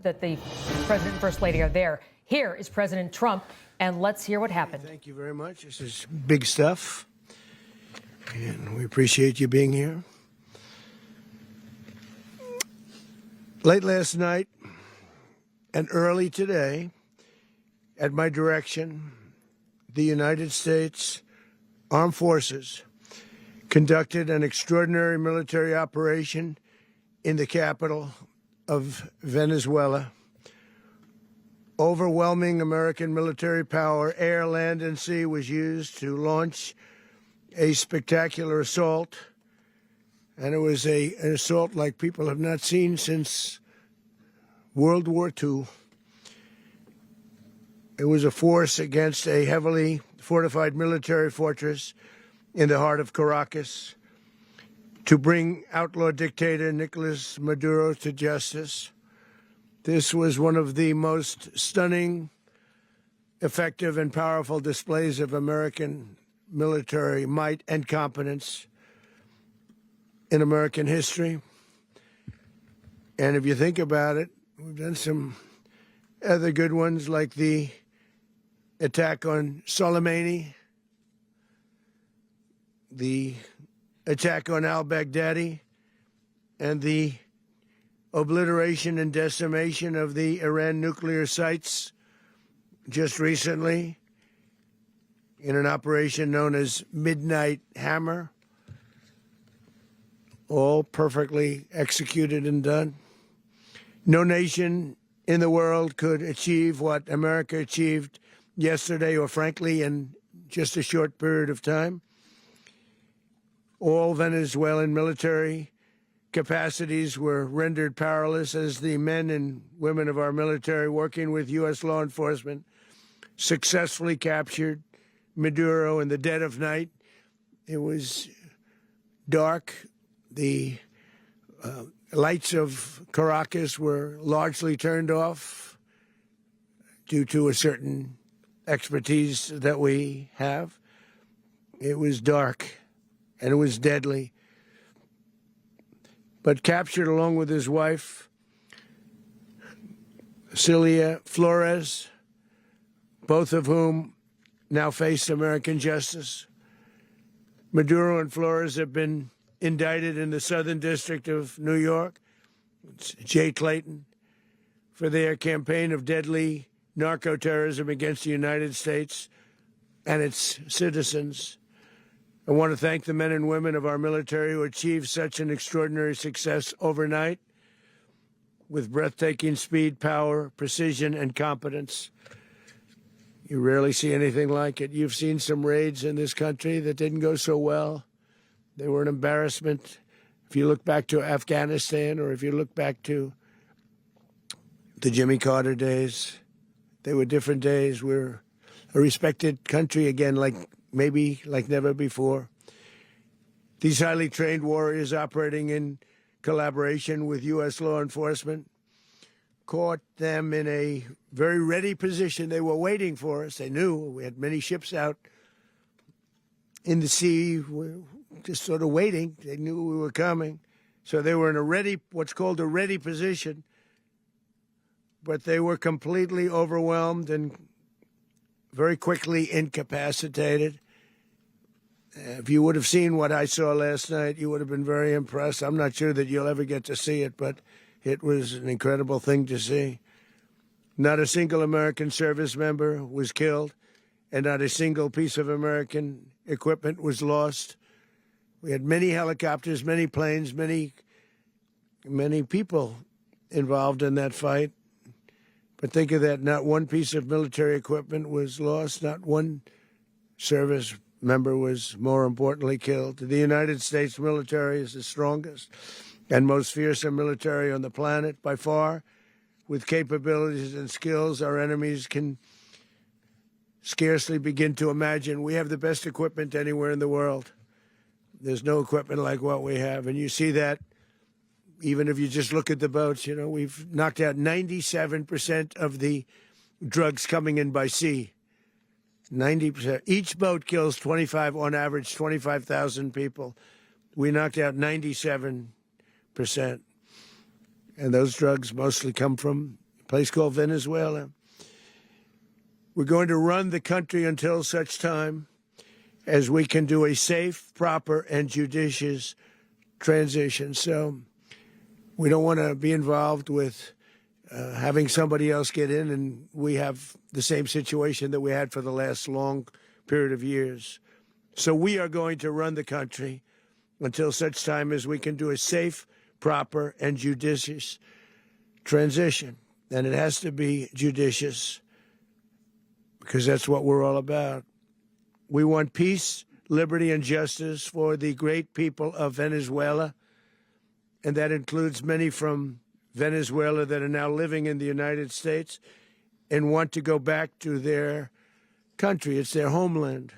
that the president and first lady are there. Here is President Trump, and let's hear what happened. Thank you very much. This is big stuff, and we appreciate you being here. Late last night and early today, at my direction, the United States Armed Forces conducted an extraordinary military operation in the capital of Venezuela. Overwhelming American military power, air, land, and sea, was used to launch a spectacular assault. And it was an assault like people have not seen since World War II. It was a force against a heavily fortified military fortress in the heart of Caracas to bring outlaw dictator Nicolas Maduro to justice. This was one of the most stunning, effective, and powerful displays of American military might and competence in American history. And if you think about it, we've done some other good ones, like the attack on Soleimani, the attack on al-Baghdadi, and the obliteration and decimation of the Iran nuclear sites just recently in an operation known as Midnight Hammer. All perfectly executed and done. No nation in the world could achieve what America achieved yesterday, or frankly, in just a short period of time. All Venezuelan military capacities were rendered powerless as the men and women of our military, working with U.S. law enforcement, successfully captured Maduro in the dead of night. It was dark. The lights of Caracas were largely turned off due to a certain expertise that we have. It was dark and it was deadly. But captured along with his wife, Celia Flores, both of whom now face American justice. Maduro and Flores have been indicted in the Southern District of New York, Jay Clayton, for their campaign of deadly narco-terrorism against the United States and its citizens. I want to thank the men and women of our military who achieved such an extraordinary success overnight with breathtaking speed, power, precision, and competence. You rarely see anything like it. You've seen some raids in this country that didn't go so well. They were an embarrassment. If you look back to Afghanistan, or if you look back to the Jimmy Carter days, they were different days. We're a respected country again, like never before. These highly trained warriors, operating in collaboration with U.S. law enforcement, caught them in a very ready position. They were waiting for us. They knew we had many ships out in the sea, just sort of waiting. They knew we were coming. So they were in a ready, what's called a ready position. But they were completely overwhelmed and very quickly incapacitated. If you would have seen what I saw last night, you would have been very impressed. I'm not sure that you'll ever get to see it, but it was an incredible thing to see. Not a single American service member was killed, and not a single piece of American equipment was lost. We had many helicopters, many planes, many people involved in that fight. But think of that, not one piece of military equipment was lost, not one service member was, more importantly, killed. The United States military is the strongest and most fearsome military on the planet by far, with capabilities and skills our enemies can scarcely begin to imagine. We have the best equipment anywhere in the world. There's no equipment like what we have, and you see that even if you just look at the boats. You know, we've knocked out 97% of the drugs coming in by sea. 90%. Each boat kills on average, 25,000 people. We knocked out 97%. And those drugs mostly come from place called Venezuela. We're going to run the country until such time as we can do a safe, proper, and judicious transition. So we don't want to be involved with having somebody else get in, and we have the same situation that we had for the last long period of years. So we are going to run the country until such time as we can do a safe, proper, and judicious transition. And it has to be judicious because that's what we're all about. We want peace, liberty, and justice for the great people of Venezuela, and that includes many from Venezuela that are now living in the United States and want to go back to their country. It's their homeland.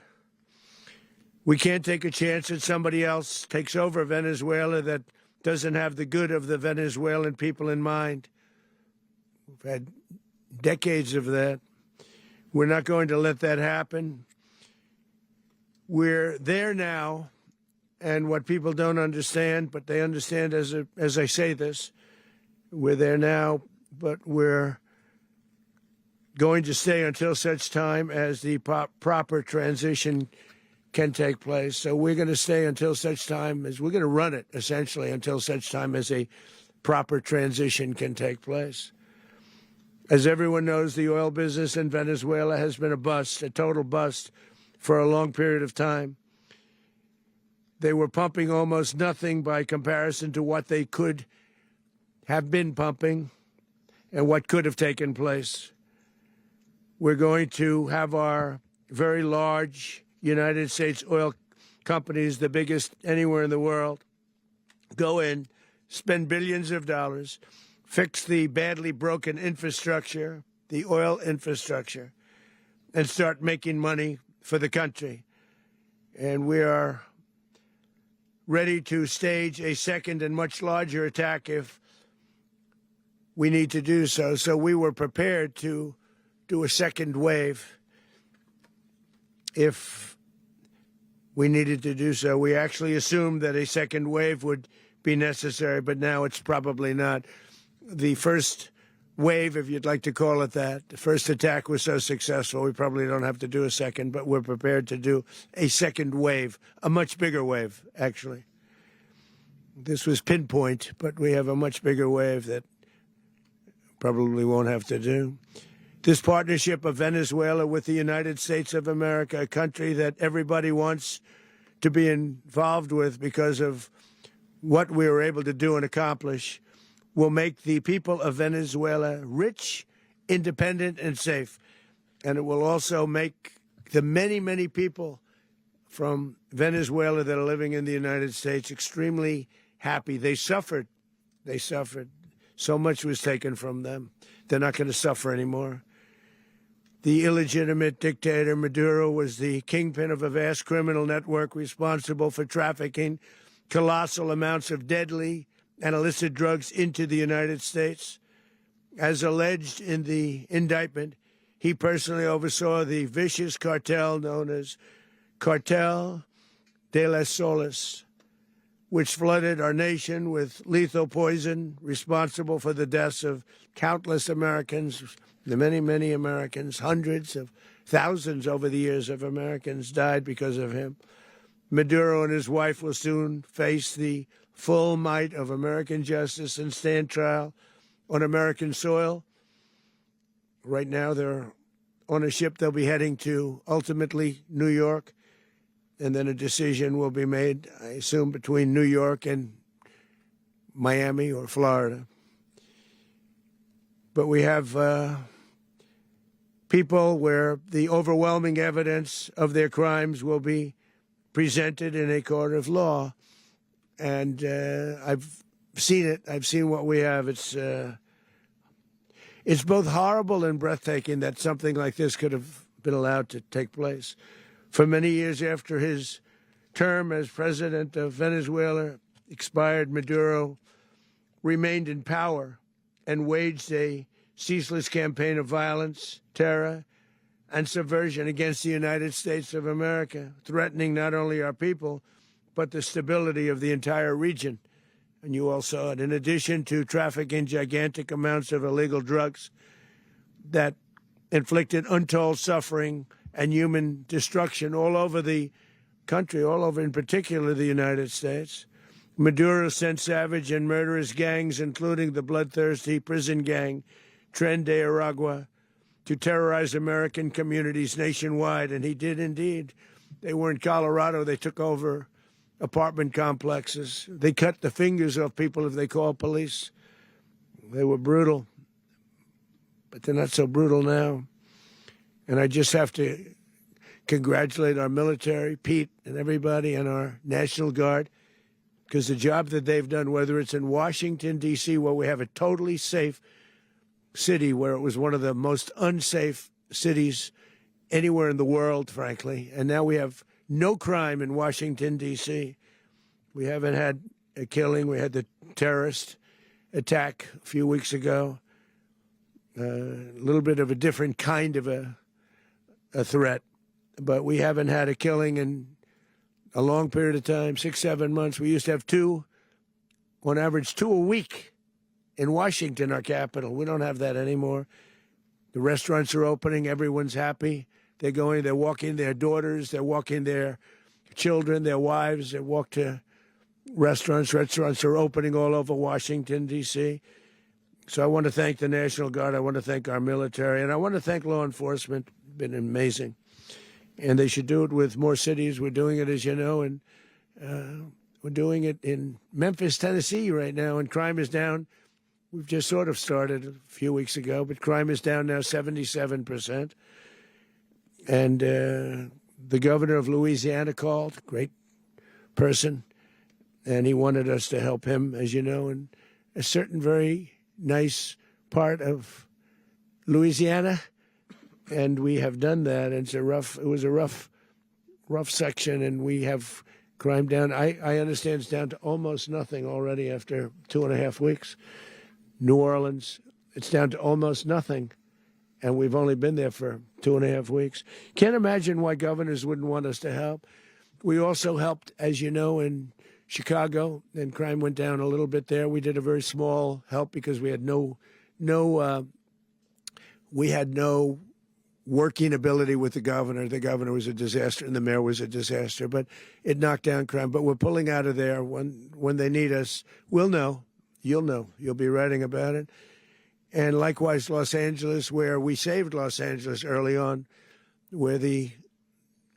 We can't take a chance that somebody else takes over Venezuela that doesn't have the good of the Venezuelan people in mind. We've had decades of that. We're not going to let that happen. We're there now, and what people don't understand, but they understand as I say this, we're there now, but we're going to stay until such time as the proper transition can take place. So we're going to stay until such time as we're going to run it, essentially, until such time as a proper transition can take place. As everyone knows, the oil business in Venezuela has been a bust, a total bust, for a long period of time. They were pumping almost nothing by comparison to what they could have been pumping and what could have taken place. We're going to have our very large United States oil companies, the biggest anywhere in the world, go in, spend billions of dollars, fix the badly broken infrastructure, the oil infrastructure, and start making money for the country. And we are ready to stage a second and much larger attack if we need to do so. So we were prepared to do a second wave if we needed to do so. We actually assumed that a second wave would be necessary, but now it's probably not. The first wave, if you'd like to call it that, the first attack was so successful, we probably don't have to do a second, but we're prepared to do a second wave, a much bigger wave, actually. This was pinpoint, but we have a much bigger wave that probably won't have to do. This partnership of Venezuela with the United States of America, a country that everybody wants to be involved with because of what we were able to do and accomplish, will make the people of Venezuela rich, independent, and safe. And it will also make the many, many people from Venezuela that are living in the United States extremely happy. They suffered. They suffered. So much was taken from them. They're not going to suffer anymore. The illegitimate dictator Maduro was the kingpin of a vast criminal network responsible for trafficking colossal amounts of deadly and illicit drugs into the United States. As alleged in the indictment, he personally oversaw the vicious cartel known as Cartel de las Solas, which flooded our nation with lethal poison, responsible for the deaths of countless Americans, the many, many Americans. Hundreds of thousands over the years of Americans died because of him. Maduro and his wife will soon face the full might of American justice and stand trial on American soil. Right now, they're on a ship they'll be heading to, ultimately, New York. And then a decision will be made, I assume, between New York and Miami or Florida. But we have people where the overwhelming evidence of their crimes will be presented in a court of law. And I've seen it. I've seen what we have. It's both horrible and breathtaking that something like this could have been allowed to take place. For many years after his term as president of Venezuela expired, Maduro remained in power and waged a ceaseless campaign of violence, terror, and subversion against the United States of America, threatening not only our people, but the stability of the entire region. and you all saw it, in addition to trafficking gigantic amounts of illegal drugs that inflicted untold suffering and human destruction all over the country, all over in particular the United States. Maduro sent savage and murderous gangs, including the bloodthirsty prison gang Tren de Aragua, to terrorize American communities nationwide, and he did indeed. They were in Colorado. They took over apartment complexes. They cut the fingers off people if they called police. They were brutal, but they're not so brutal now. And I just have to congratulate our military, Pete and everybody, and our National Guard, because the job that they've done, whether it's in Washington, D.C., where we have a totally safe city, where it was one of the most unsafe cities anywhere in the world, frankly, and now we have no crime in Washington, D.C. We haven't had a killing. We had the terrorist attack a few weeks ago, a little bit of a different kind of a threat, but we haven't had a killing in a long period of time, 6-7 months. We used to have two, on average, 2 a week in Washington, our capital. We don't have that anymore. The restaurants are opening. Everyone's happy. They're going, they're walking their daughters, they're walking their children, their wives. They walk to restaurants. Restaurants are opening all over Washington, D.C. So I want to thank the National Guard. I want to thank our military. And I want to thank law enforcement. It's been amazing. And they should do it with more cities. We're doing it, as you know, and we're doing it in Memphis, Tennessee right now, and crime is down. We've just sort of started a few weeks ago, but crime is down now 77%. And the governor of Louisiana called, great person, and he wanted us to help him, as you know, in a certain very nice part of Louisiana. And we have done that. And it was a rough section, and we have crime down. I understand it's down to almost nothing already after 2.5 weeks. New Orleans, it's down to almost nothing, and we've only been there for 2.5 weeks. Can't imagine why governors wouldn't want us to help. We also helped, as you know, in Chicago, and crime went down a little bit there. We did a very small help because we had no working ability with the governor. The governor was a disaster, and the mayor was a disaster. But it knocked down crime. But we're pulling out of there. When they need us, we'll know. You'll know. You'll be writing about it. And likewise, Los Angeles, where we saved Los Angeles early on, where the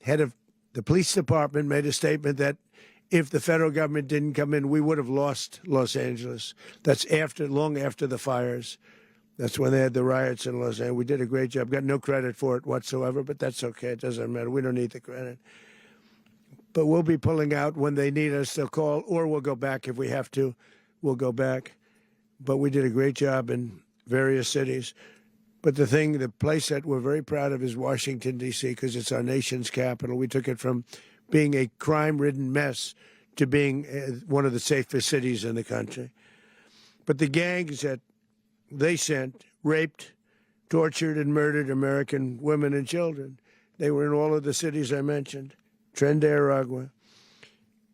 head of the police department made a statement that if the federal government didn't come in, we would have lost Los Angeles. That's long after the fires. That's when they had the riots in Los Angeles. We did a great job. Got no credit for it whatsoever, but that's okay. It doesn't matter. We don't need the credit. But we'll be pulling out when they need us. They'll call, or we'll go back if we have to. We'll go back. But we did a great job in various cities. But the place that we're very proud of is Washington, D.C., because it's our nation's capital. We took it from being a crime-ridden mess to being one of the safest cities in the country. But the gangs that they sent raped, tortured, and murdered American women and children. They were in all of the cities I mentioned, Tren de Aragua.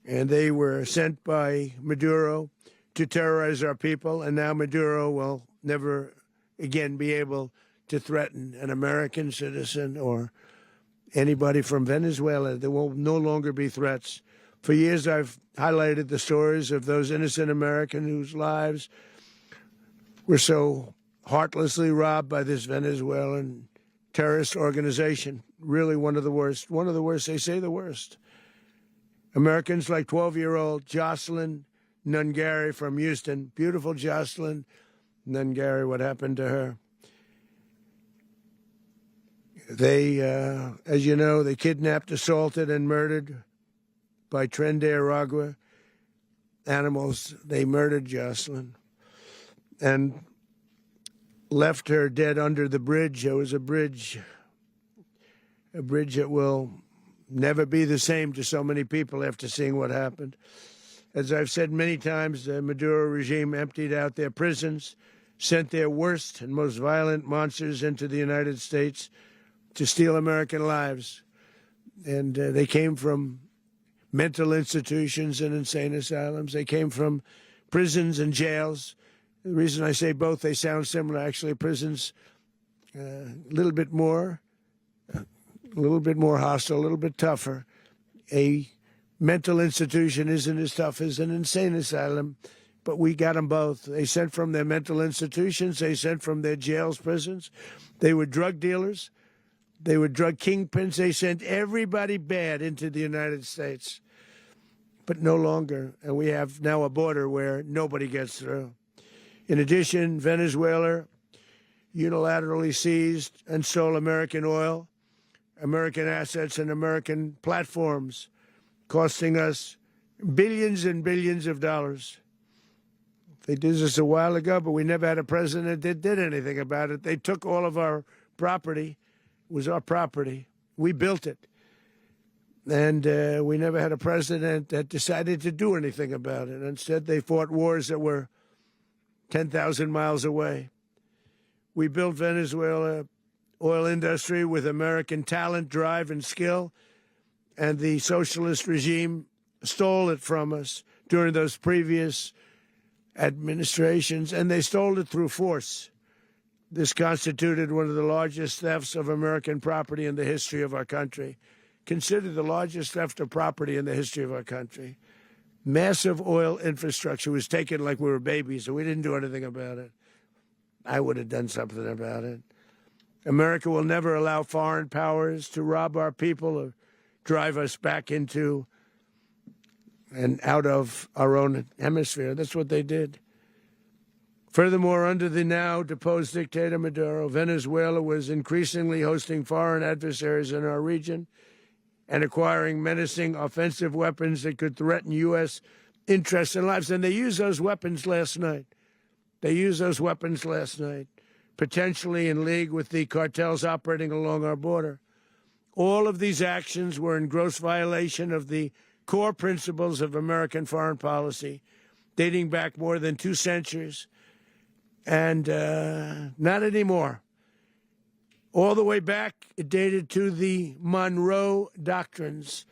And they were sent by Maduro to terrorize our people, and now Maduro will never again be able to threaten an American citizen or anybody from Venezuela. There will no longer be threats. For years, I've highlighted the stories of those innocent Americans whose lives were so heartlessly robbed by this Venezuelan terrorist organization. Really one of the worst. One of the worst, they say the worst. Americans like 12-year-old Jocelyn Nungari from Houston. Beautiful Jocelyn Nungari, what happened to her? They, as you know, they kidnapped, assaulted, and murdered by Tren de Aragua animals. They murdered Jocelyn and left her dead under the bridge. There was a bridge that will never be the same to so many people after seeing what happened. As I've said many times, the Maduro regime emptied out their prisons, sent their worst and most violent monsters into the United States to steal American lives. And they came from mental institutions and insane asylums. They came from prisons and jails. The reason I say both, they sound similar. Actually, prisons a little bit more hostile, a little bit tougher. A mental institution isn't as tough as an insane asylum, but we got them both. They sent from their mental institutions. They sent from their jails, prisons. They were drug dealers. They were drug kingpins. They sent everybody bad into the United States, but no longer. And we have now a border where nobody gets through. In addition, Venezuela unilaterally seized and stole American oil, American assets, and American platforms, costing us billions and billions of dollars. They did this a while ago, but we never had a president that did anything about it. They took all of our property. It was our property. We built it. And we never had a president that decided to do anything about it. Instead, they fought wars that were 10,000 miles away. We built Venezuela oil industry with American talent, drive, and skill, and the socialist regime stole it from us during those previous administrations, and they stole it through force. This constituted one of the largest thefts of American property in the history of our country. Considered the largest theft of property in the history of our country. Massive oil infrastructure was taken like we were babies, and we didn't do anything about it. I would have done something about it. America will never allow foreign powers to rob our people or drive us back into and out of our own hemisphere. That's what they did. Furthermore, under the now deposed dictator Maduro, Venezuela was increasingly hosting foreign adversaries in our region and acquiring menacing offensive weapons that could threaten U.S. interests and lives. And they used those weapons last night. Potentially in league with the cartels operating along our border. All of these actions were in gross violation of the core principles of American foreign policy, dating back more than 2 centuries. And not anymore. All the way back, it dated to the Monroe Doctrines.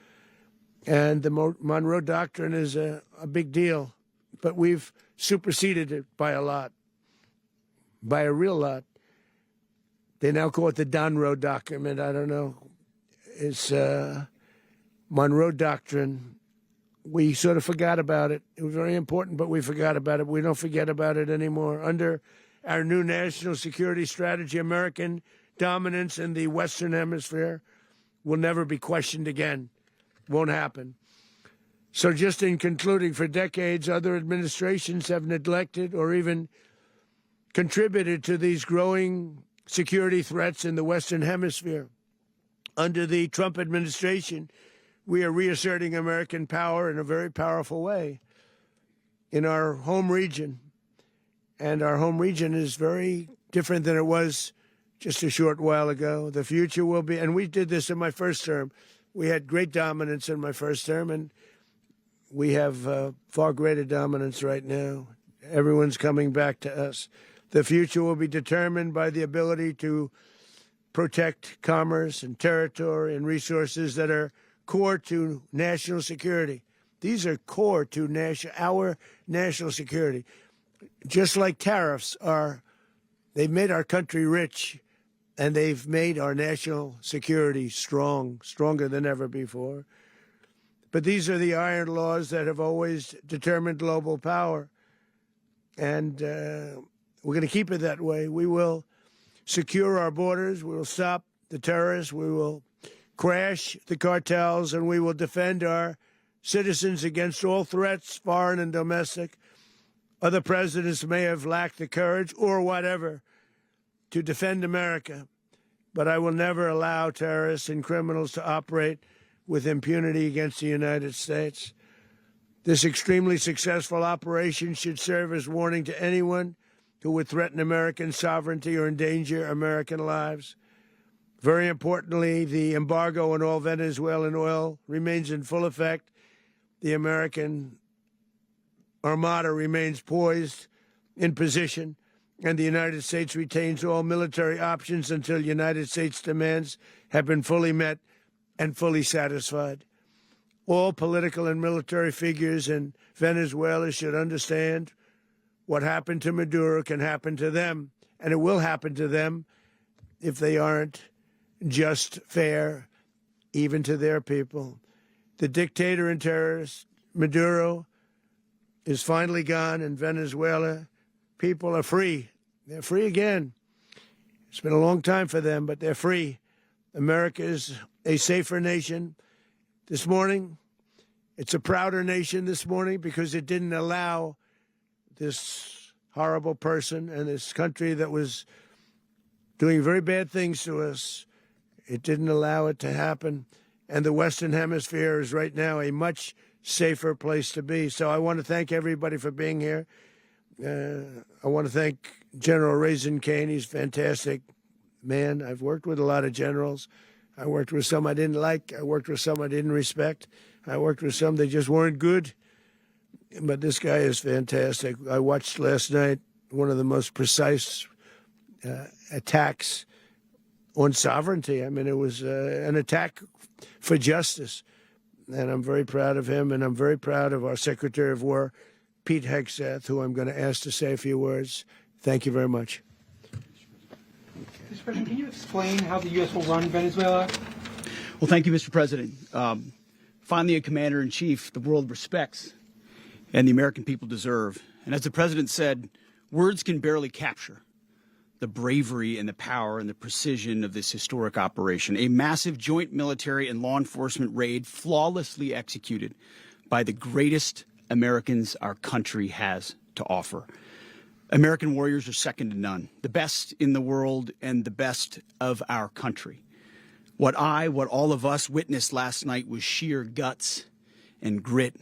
And the Monroe Doctrine is a big deal, but we've superseded it by a lot, by a real lot. They now call it the Donroe Document. I don't know. It's Monroe Doctrine. We sort of forgot about it. It was very important, but we forgot about it. We don't forget about it anymore. Under our new national security strategy, American dominance in the Western Hemisphere will never be questioned again. Won't happen. So just in concluding, for decades, other administrations have neglected or even contributed to these growing security threats in the Western Hemisphere. Under the Trump administration, we are reasserting American power in a very powerful way in our home region. And our home region is very different than it was just a short while ago. The future will be, and we did this in my first term. We had great dominance in my first term, and we have far greater dominance right now. Everyone's coming back to us. The future will be determined by the ability to protect commerce and territory and resources that are core to national security. These are core to our national security. Just like tariffs are, they've made our country rich, and they've made our national security stronger than ever before. But these are the iron laws that have always determined global power. And we're going to keep it that way. We will secure our borders. We will stop the terrorists. We will crash the cartels, and we will defend our citizens against all threats, foreign and domestic. Other presidents may have lacked the courage or whatever to defend America, but I will never allow terrorists and criminals to operate with impunity against the United States. This extremely successful operation should serve as warning to anyone who would threaten American sovereignty or endanger American lives. Very importantly, the embargo on all Venezuelan oil remains in full effect. The American Armada remains poised in position, and the United States retains all military options until United States demands have been fully met and fully satisfied. All political and military figures in Venezuela should understand what happened to Maduro can happen to them, and it will happen to them if they aren't just, fair, even to their people. The dictator and terrorist, Maduro, is finally gone, and Venezuela people are free. They're free again. It's been a long time for them, but they're free. America is a safer nation this morning. It's a prouder nation this morning because it didn't allow this horrible person and this country that was doing very bad things to us. It didn't allow it to happen. And the Western Hemisphere is right now a much safer place to be. So I want to thank everybody for being here. I want to thank General Raisin Cain. He's a fantastic man. I've worked with a lot of generals. I worked with some I didn't like. I worked with some I didn't respect. I worked with some that just weren't good. But this guy is fantastic. I watched last night one of the most precise attacks on sovereignty. I mean, it was an attack for justice. And I'm very proud of him, and I'm very proud of our Secretary of War, Pete Hegseth, who I'm going to ask to say a few words. Thank you very much. Mr. President, can you explain how the U.S. will run Venezuela? Well, thank you, Mr. President. Finally, a commander-in-chief the world respects and the American people deserve. And as the President said, words can barely capture the bravery and the power and the precision of this historic operation. A massive joint military and law enforcement raid flawlessly executed by the greatest Americans our country has to offer. American warriors are second to none, the best in the world and the best of our country. What all of us witnessed last night was sheer guts and grit,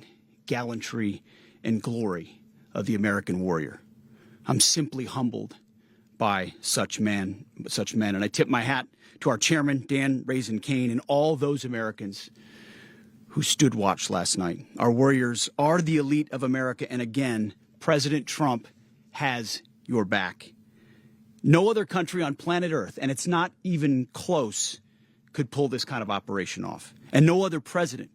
gallantry, and glory of the American warrior. I'm simply humbled by such men. And I tip my hat to our chairman, Dan Raisin Cain, and all those Americans who stood watch last night. Our warriors are the elite of America, and again, President Trump has your back. No other country on planet Earth, and it's not even close, could pull this kind of operation off. And no other president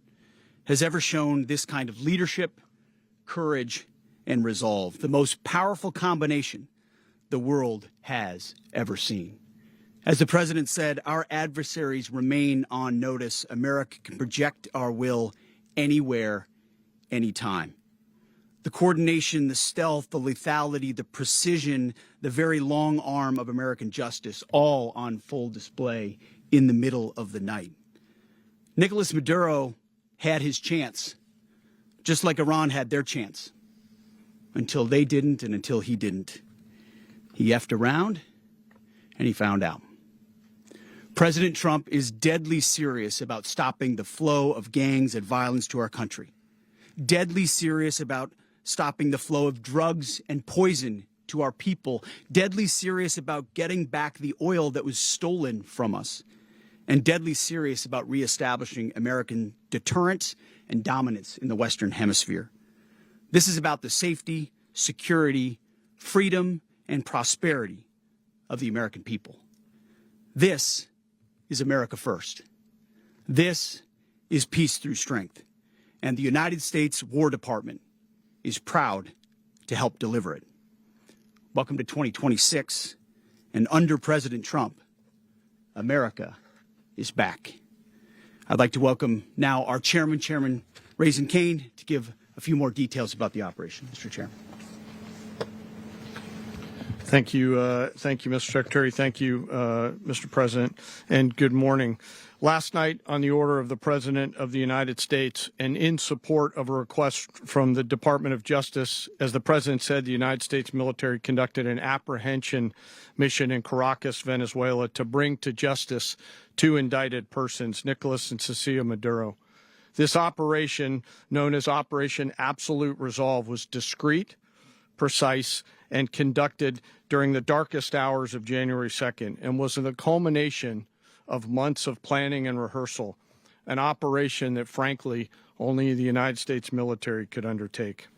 has ever shown this kind of leadership, courage, and resolve, the most powerful combination the world has ever seen. As the president said, our adversaries remain on notice. America can project our will anywhere, anytime. The coordination, the stealth, the lethality, the precision, the very long arm of American justice, all on full display in the middle of the night. Nicolas Maduro had his chance, just like Iran had their chance, until they didn't and until he didn't. He effed around, and he found out. President Trump is deadly serious about stopping the flow of gangs and violence to our country. Deadly serious about stopping the flow of drugs and poison to our people. Deadly serious about getting back the oil that was stolen from us. And deadly serious about reestablishing American deterrence and dominance in the Western Hemisphere. This is about the safety, security, freedom, and prosperity of the American people. This is America first. This is peace through strength. And the United States War Department is proud to help deliver it. Welcome to 2026, and under President Trump, America is back. I'd like to welcome now our chairman, Chairman Raisin Cain, to give a few more details about the operation. Mr. Chairman. Thank you, Mr. Secretary. Thank you, Mr. President, and good morning. Last night, on the order of the President of the United States and in support of a request from the Department of Justice, as the President said, the United States military conducted an apprehension mission in Caracas, Venezuela, to bring to justice two indicted persons, Nicolas and Cecilia Maduro. This operation, known as Operation Absolute Resolve, was discreet, precise, and conducted during the darkest hours of January 2nd and was the culmination of months of planning and rehearsal, an operation that, frankly, only the United States military could undertake.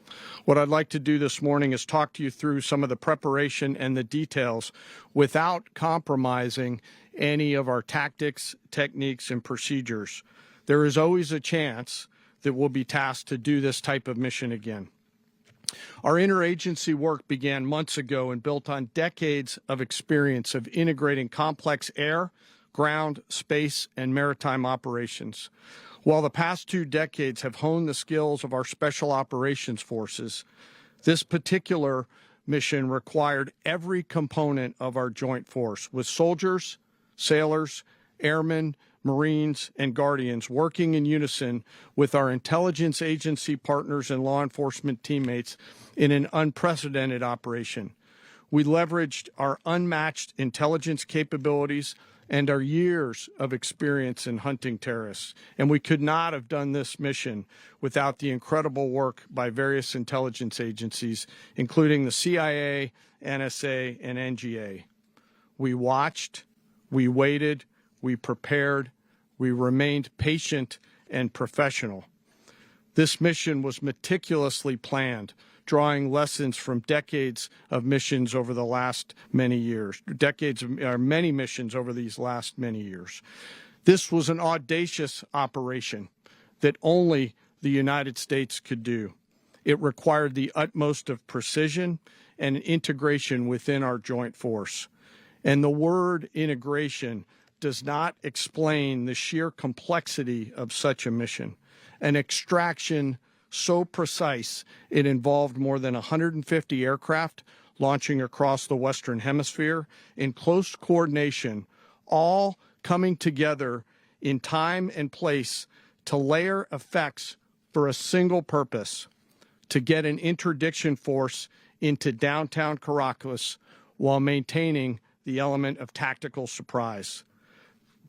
What I'd like to do this morning is talk to you through some of the preparation and the details without compromising any of our tactics, techniques, and procedures. There is always a chance that we'll be tasked to do this type of mission again. Our interagency work began months ago and built on decades of experience of integrating complex air, ground, space, and maritime operations. While the past 2 decades have honed the skills of our special operations forces, this particular mission required every component of our joint force, with soldiers, sailors, airmen, Marines, and Guardians working in unison with our intelligence agency partners and law enforcement teammates in an unprecedented operation. We leveraged our unmatched intelligence capabilities and our years of experience in hunting terrorists, and we could not have done this mission without the incredible work by various intelligence agencies, including the CIA, NSA, and NGA. We watched, we waited, we prepared, we remained patient and professional. This mission was meticulously planned, drawing lessons from decades of missions over the last many years, many missions over these last many years. This was an audacious operation that only the United States could do. It required the utmost of precision and integration within our joint force. And the word integration does not explain the sheer complexity of such a mission. An extraction so precise it involved more than 150 aircraft launching across the Western Hemisphere in close coordination, all coming together in time and place to layer effects for a single purpose: to get an interdiction force into downtown Caracas while maintaining the element of tactical surprise.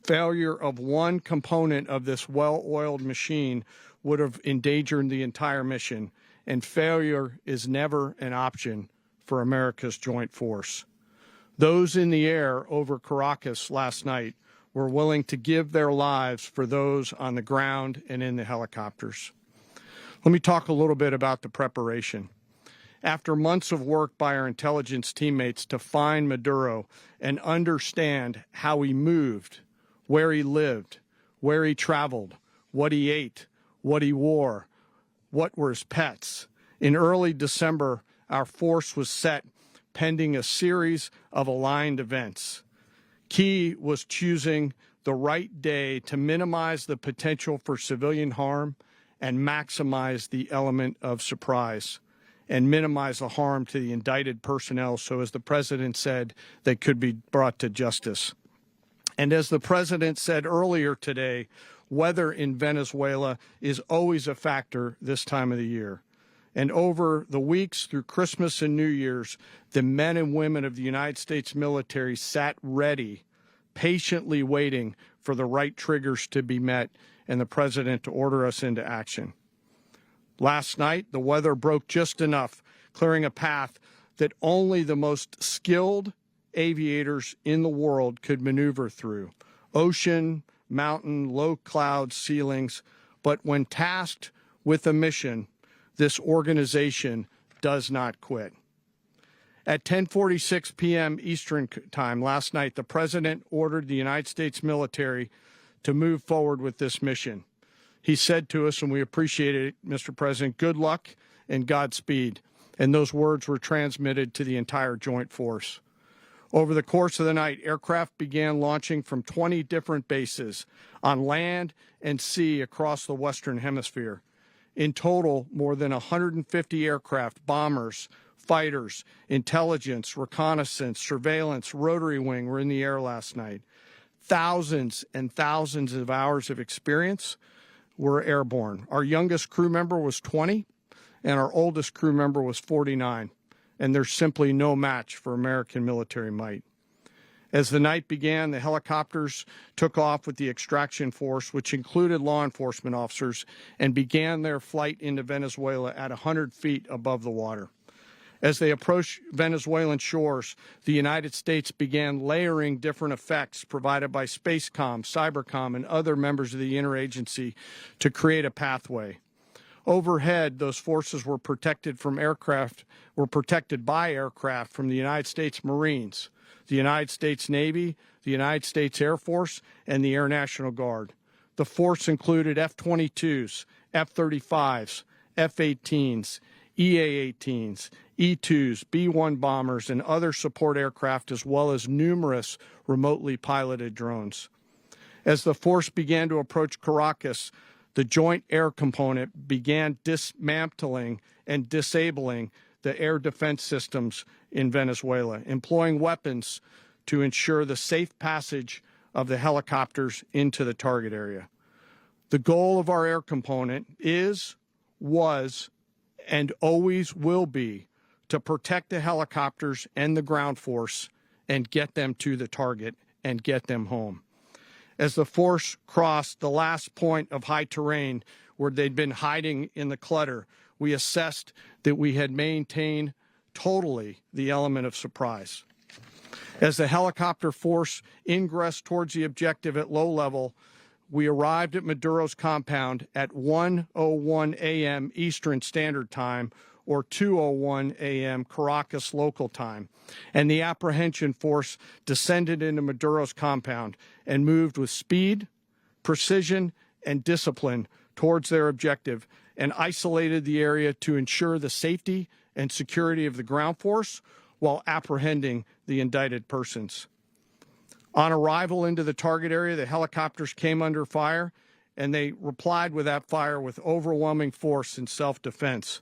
Failure of one component of this well-oiled machine would have endangered the entire mission, and failure is never an option for America's joint force. Those in the air over Caracas last night were willing to give their lives for those on the ground and in the helicopters. Let me talk a little bit about the preparation. After months of work by our intelligence teammates to find Maduro and understand how he moved, where he lived, where he traveled, what he ate, what he wore, what were his pets. In early December, our force was set pending a series of aligned events. Key was choosing the right day to minimize the potential for civilian harm and maximize the element of surprise and minimize the harm to the indicted personnel so, as the president said, they could be brought to justice. And as the president said earlier today, weather in Venezuela is always a factor this time of the year. And over the weeks through Christmas and New Year's, the men and women of the United States military sat ready, patiently waiting for the right triggers to be met and the president to order us into action. Last night, the weather broke just enough, clearing a path that only the most skilled aviators in the world could maneuver through. Ocean, mountain, low cloud ceilings. But when tasked with a mission, this organization does not quit. At 10:46 p.m. Eastern Time last night, the president ordered the United States military to move forward with this mission. He said to us, and we appreciate it, Mr. President, good luck and Godspeed. And those words were transmitted to the entire joint force. Over the course of the night, aircraft began launching from 20 different bases on land and sea across the Western Hemisphere. In total, more than 150 aircraft, bombers, fighters, intelligence, reconnaissance, surveillance, rotary wing were in the air last night. Thousands and thousands of hours of experience were airborne. Our youngest crew member was 20, and our oldest crew member was 49. And there's simply no match for American military might. As the night began, the helicopters took off with the extraction force, which included law enforcement officers, and began their flight into Venezuela at 100 feet above the water. As they approached Venezuelan shores, the United States began layering different effects provided by Spacecom, Cybercom, and other members of the interagency to create a pathway. Overhead, those forces were protected by aircraft from the United States Marines, the United States Navy, the United States Air Force, and the Air National Guard. The force included F-22s, F-35s, F-18s, EA-18s, E-2s, B-1 bombers, and other support aircraft, as well as numerous remotely piloted drones. As the force began to approach Caracas, the Joint Air Component began dismantling and disabling the air defense systems in Venezuela, employing weapons to ensure the safe passage of the helicopters into the target area. The goal of our air component was, and always will be to protect the helicopters and the ground force and get them to the target and get them home. As the force crossed the last point of high terrain where they'd been hiding in the clutter, we assessed that we had maintained totally the element of surprise. As the helicopter force ingressed towards the objective at low level, we arrived at Maduro's compound at 1:01 a.m. Eastern Standard Time, or 2:01 a.m. Caracas local time, and the apprehension force descended into Maduro's compound and moved with speed, precision, and discipline towards their objective and isolated the area to ensure the safety and security of the ground force while apprehending the indicted persons. On arrival into the target area, the helicopters came under fire, and they replied with that fire with overwhelming force in self-defense.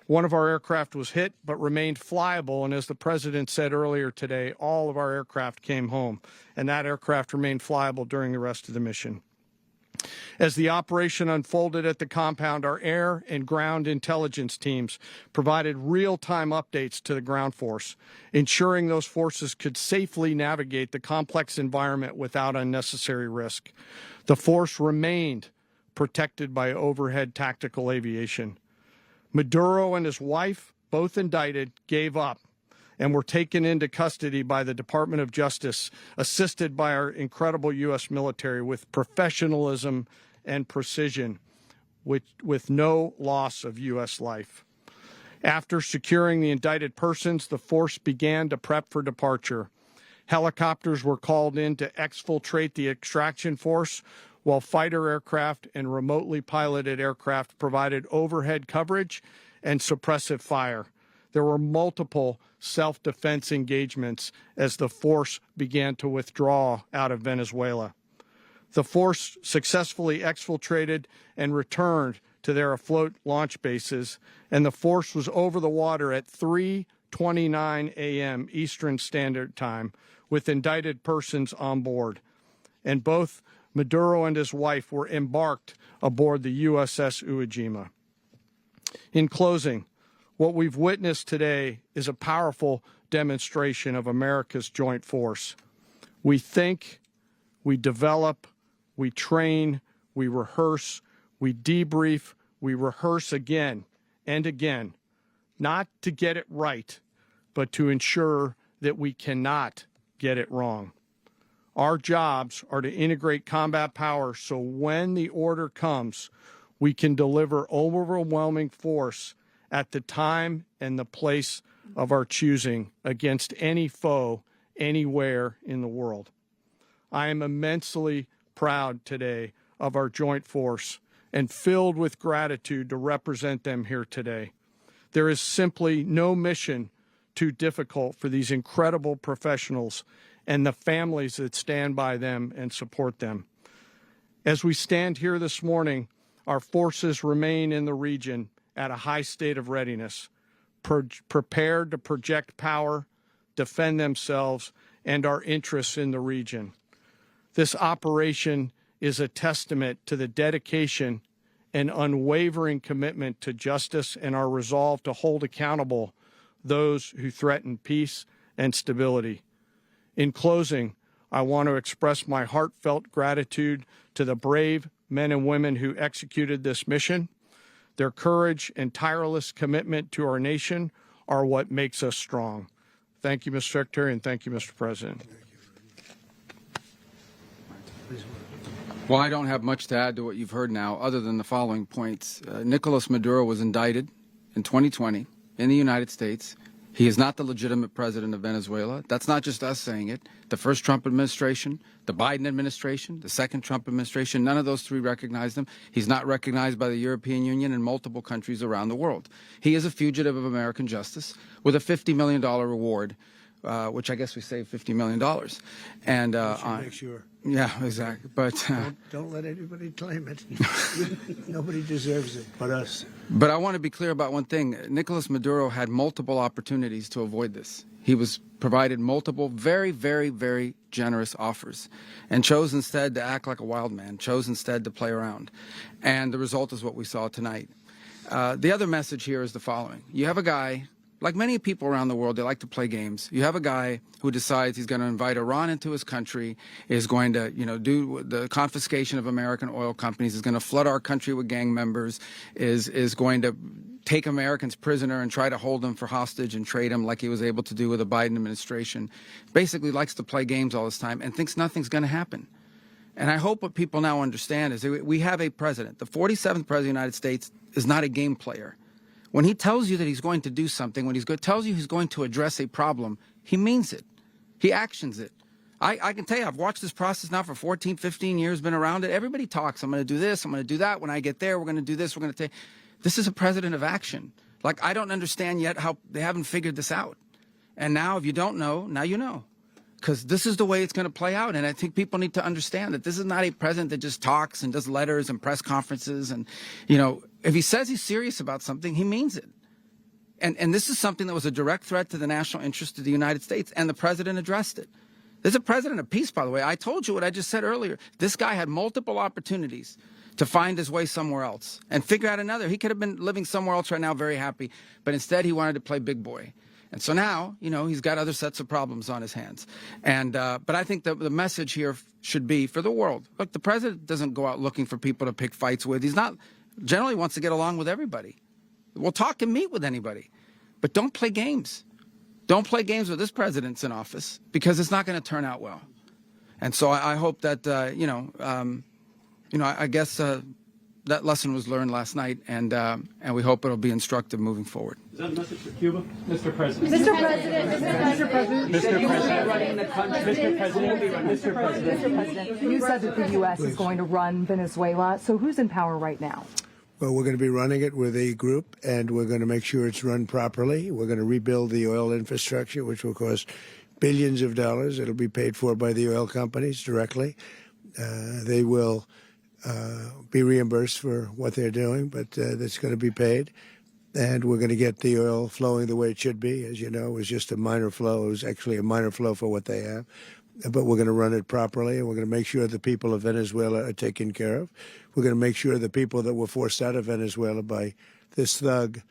One of our aircraft was hit but remained flyable, and as the President said earlier today, all of our aircraft came home, and that aircraft remained flyable during the rest of the mission. As the operation unfolded at the compound, our air and ground intelligence teams provided real-time updates to the ground force, ensuring those forces could safely navigate the complex environment without unnecessary risk. The force remained protected by overhead tactical aviation. Maduro and his wife, both indicted, gave up and were taken into custody by the Department of Justice, assisted by our incredible U.S. military with professionalism and precision, with no loss of U.S. life. After securing the indicted persons, the force began to prep for departure. Helicopters were called in to exfiltrate the extraction force, while fighter aircraft and remotely piloted aircraft provided overhead coverage and suppressive fire. There were multiple self-defense engagements as the force began to withdraw out of Venezuela. The force successfully exfiltrated and returned to their afloat launch bases, and the force was over the water at 3:29 a.m. Eastern Standard Time with indicted persons on board. And both Maduro and his wife were embarked aboard the USS Iwo Jima. In closing, what we've witnessed today is a powerful demonstration of America's joint force. We think, we develop, we train, we rehearse, we debrief, we rehearse again and again, not to get it right, but to ensure that we cannot get it wrong. Our jobs are to integrate combat power so when the order comes, we can deliver overwhelming force at the time and the place of our choosing against any foe anywhere in the world. I am immensely proud today of our joint force and filled with gratitude to represent them here today. There is simply no mission too difficult for these incredible professionals and the families that stand by them and support them. As we stand here this morning, our forces remain in the region at a high state of readiness, prepared to project power, defend themselves, and our interests in the region. This operation is a testament to the dedication and unwavering commitment to justice and our resolve to hold accountable those who threaten peace and stability. In closing, I want to express my heartfelt gratitude to the brave men and women who executed this mission. Their courage and tireless commitment to our nation are what makes us strong. Thank you, Mr. Secretary, and thank you, Mr. President. Well, I don't have much to add to what you've heard now, other than the following points. Nicolas Maduro was indicted in 2020 in the United States. He is not the legitimate president of Venezuela. That's not just us saying it. The first Trump administration, the Biden administration, the second Trump administration, none of those three recognized him. He's not recognized by the European Union and multiple countries around the world. He is a fugitive of American justice with a $50 million reward, which I guess we saved $50 million. And Make sure. yeah, exactly. But Don't let anybody claim it. Nobody deserves it but us. But I want to be clear about one thing. Nicolas Maduro had multiple opportunities to avoid this. He was provided multiple very, very, very generous offers and chose instead to act like a wild man, chose instead to play around. And the result is what we saw tonight. The other message here is the following. You have a guy, like many people around the world, they like to play games. You have a guy who decides he's going to invite Iran into his country, is going to, do the confiscation of American oil companies, is going to flood our country with gang members, is going to take Americans prisoner and try to hold them for hostage and trade them like he was able to do with the Biden administration. Basically likes to play games all this time and thinks nothing's going to happen. And I hope what people now understand is that we have a president. The 47th president of the United States is not a game player. When he tells you that he's going to do something, when tells you he's going to address a problem, he means it. He actions it. I can tell you, I've watched this process now for 14, 15 years, been around it. Everybody talks. I'm going to do this. I'm going to do that. When I get there, we're going to do this. We're going to take. This is a president of action. Like, I don't understand yet how they haven't figured this out. And now, if you don't know, now you know. Because this is the way it's going to play out. And I think people need to understand that this is not a president that just talks and does letters and press conferences. And, if he says he's serious about something, he means it. And this is something that was a direct threat to the national interest of the United States, and the president addressed it. This is a president of peace, by the way. I told you what I just said earlier. This guy had multiple opportunities to find his way somewhere else and figure out another. He could have been living somewhere else right now, very happy. But instead, he wanted to play big boy. And so now, he's got other sets of problems on his hands. And but I think the message here should be for the world. Look, the president doesn't go out looking for people to pick fights with. He's not generally wants to get along with everybody. We'll talk and meet with anybody. But don't play games. Don't play games with this president's in office, because it's not going to turn out well. And so I hope that, I guess that lesson was learned last night, and we hope it'll be instructive moving forward. Is that a message for Cuba? Mr. President. Mr. President. Mr. President. Mr. President. Running the country. Mr. President. Mr. President. Mr. President, you said that the U.S. is going to run Venezuela. So who's in power right now? Well, we're going to be running it with a group, and we're going to make sure it's run properly. We're going to rebuild the oil infrastructure, which will cost billions of dollars. It'll be paid for by the oil companies directly. They will be reimbursed for what they're doing, but that's going to be paid. And we're going to get the oil flowing the way it should be. As you know, it was just a minor flow. It was actually a minor flow for what they have. But we're going to run it properly, and we're going to make sure the people of Venezuela are taken care of. We're going to make sure the people that were forced out of Venezuela by this thug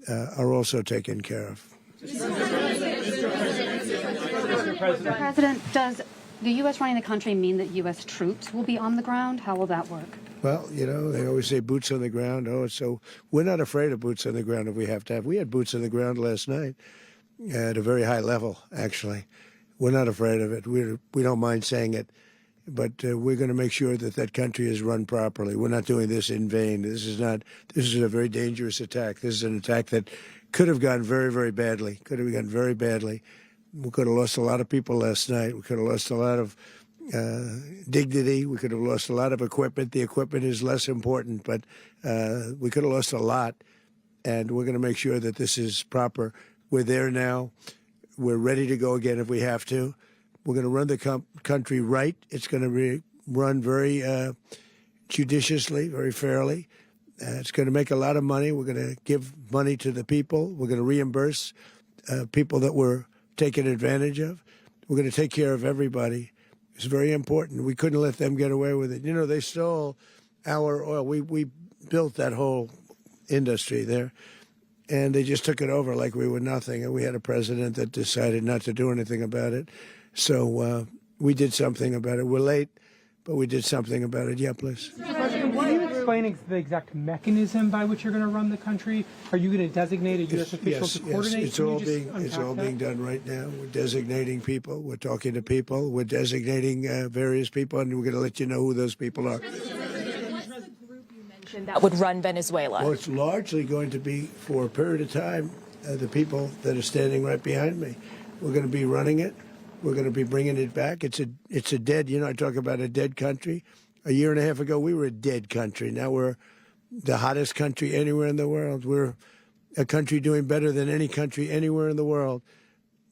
are also taken care of. Mr. President, does the U.S. running the country mean that U.S. troops will be on the ground? How will that work? Well, they always say boots on the ground. So we're not afraid of boots on the ground if we have to have. We had boots on the ground last night at a very high level, actually. We're not afraid of it. We don't mind saying it, but we're going to make sure that that country is run properly. We're not doing this in vain. This is a very dangerous attack. This is an attack that could have gone very, very badly. Could have gone very badly. We could have lost a lot of people last night. We could have lost a lot of dignity. We could have lost a lot of equipment. The equipment is less important, but we could have lost a lot. And we're going to make sure that this is proper. We're there now. We're ready to go again if we have to. We're going to run the country right. It's going to be run very judiciously, very fairly. It's going to make a lot of money. We're going to give money to the people. We're going to reimburse people that were taken advantage of. We're going to take care of everybody. It's very important. We couldn't let them get away with it. They stole our oil. We built that whole industry there. And they just took it over like we were nothing. And we had a president that decided not to do anything about it. So we did something about it. We're late, but we did something about it. Yeah, please. Mr. President, can you explain the exact mechanism by which you're going to run the country? Are you going to designate a U.S. official to coordinate? It's all being done right now. We're designating people. We're talking to people. We're designating various people, and we're going to let you know who those people are. That would run Venezuela. Well, it's largely going to be for a period of time the people that are standing right behind me. We're going to be running it. We're going to be bringing it back. It's a dead, I talk about a dead country. A year and a half ago, we were a dead country. Now we're the hottest country anywhere in the world. We're a country doing better than any country anywhere in the world.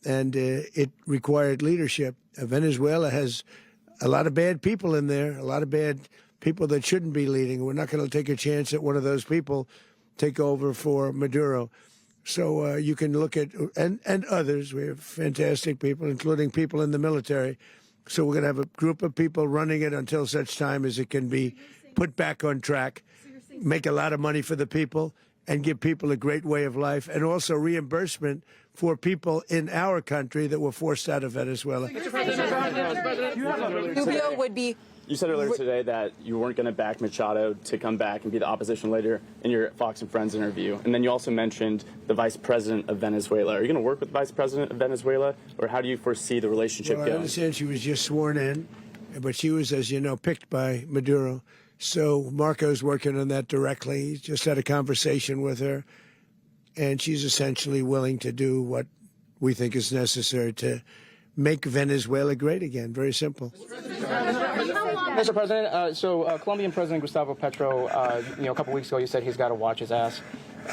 And it required leadership. Venezuela has a lot of bad people in there, a lot of bad people that shouldn't be leading. We're not going to take a chance that one of those people take over for Maduro. So you can look at, and others, we have fantastic people, including people in the military. So we're going to have a group of people running it until such time as it can be put back on track, make a lot of money for the people, and give people a great way of life, and also reimbursement for people in our country that were forced out of Venezuela. Rubio would be. You said earlier today that you weren't going to back Machado to come back and be the opposition leader in your Fox and Friends interview. And then you also mentioned the vice president of Venezuela. Are you going to work with the vice president of Venezuela, or how do you foresee the relationship going? I understand she was just sworn in, but she was, as you know, picked by Maduro. So Marco's working on that directly. He just had a conversation with her, and she's essentially willing to do what we think is necessary to make Venezuela great again. Very simple. Mr. President, Colombian President Gustavo Petro, a couple weeks ago, you said he's got to watch his ass.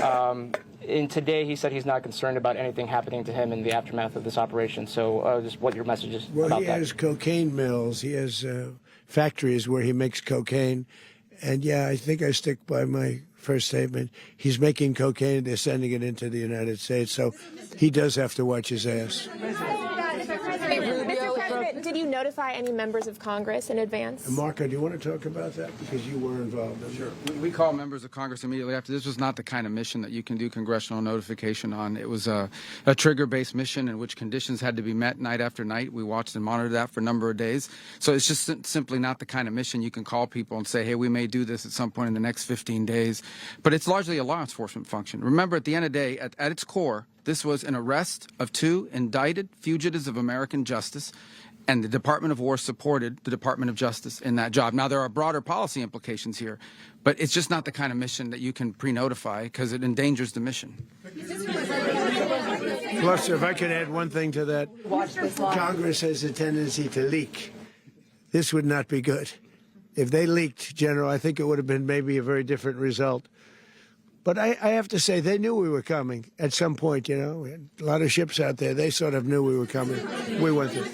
And today he said he's not concerned about anything happening to him in the aftermath of this operation. So just what your message is about that. Well, he has cocaine mills. He has factories where he makes cocaine. And, yeah, I think I stick by my first statement. He's making cocaine. They're sending it into the United States. So he does have to watch his ass. Mr. President, did you notify any members of Congress in advance? Marco, do you want to talk about that? Because you were involved in it. Sure. We call members of Congress immediately after. This was not the kind of mission that you can do congressional notification on. It was a trigger-based mission in which conditions had to be met night after night. We watched and monitored that for a number of days. So it's just simply not the kind of mission you can call people and say, hey, we may do this at some point in the next 15 days. But it's largely a law enforcement function. Remember, at the end of the day, at its core, this was an arrest of 2 indicted fugitives of American justice, and the Department of War supported the Department of Justice in that job. Now, there are broader policy implications here, but it's just not the kind of mission that you can pre-notify because it endangers the mission. Plus, if I could add one thing to that, Congress has a tendency to leak. This would not be good. If they leaked, General, I think it would have been maybe a very different result. But I have to say, they knew we were coming at some point, We had a lot of ships out there. They sort of knew we were coming. We went there.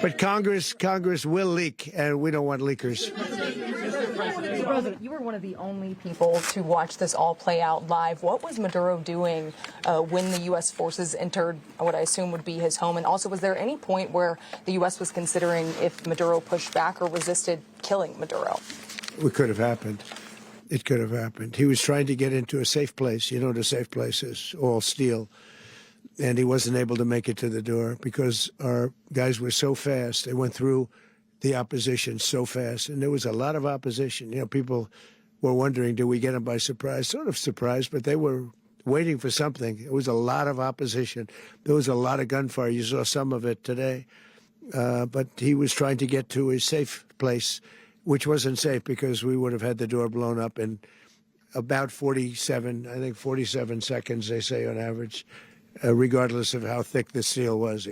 But Congress will leak, and we don't want leakers. Mr. President, you were one of the only people to watch this all play out live. What was Maduro doing when the U.S. forces entered what I assume would be his home? And also, was there any point where the U.S. was considering if Maduro pushed back or resisted killing Maduro? It could have happened. It could have happened. He was trying to get into a safe place. The safe place is all steel. And he wasn't able to make it to the door because our guys were so fast. They went through the opposition so fast. And there was a lot of opposition. People were wondering, do we get them by surprise? Sort of surprised, but they were waiting for something. It was a lot of opposition. There was a lot of gunfire. You saw some of it today. But he was trying to get to a safe place, which wasn't safe because we would have had the door blown up in about 47 seconds, they say on average, regardless of how thick the steel was.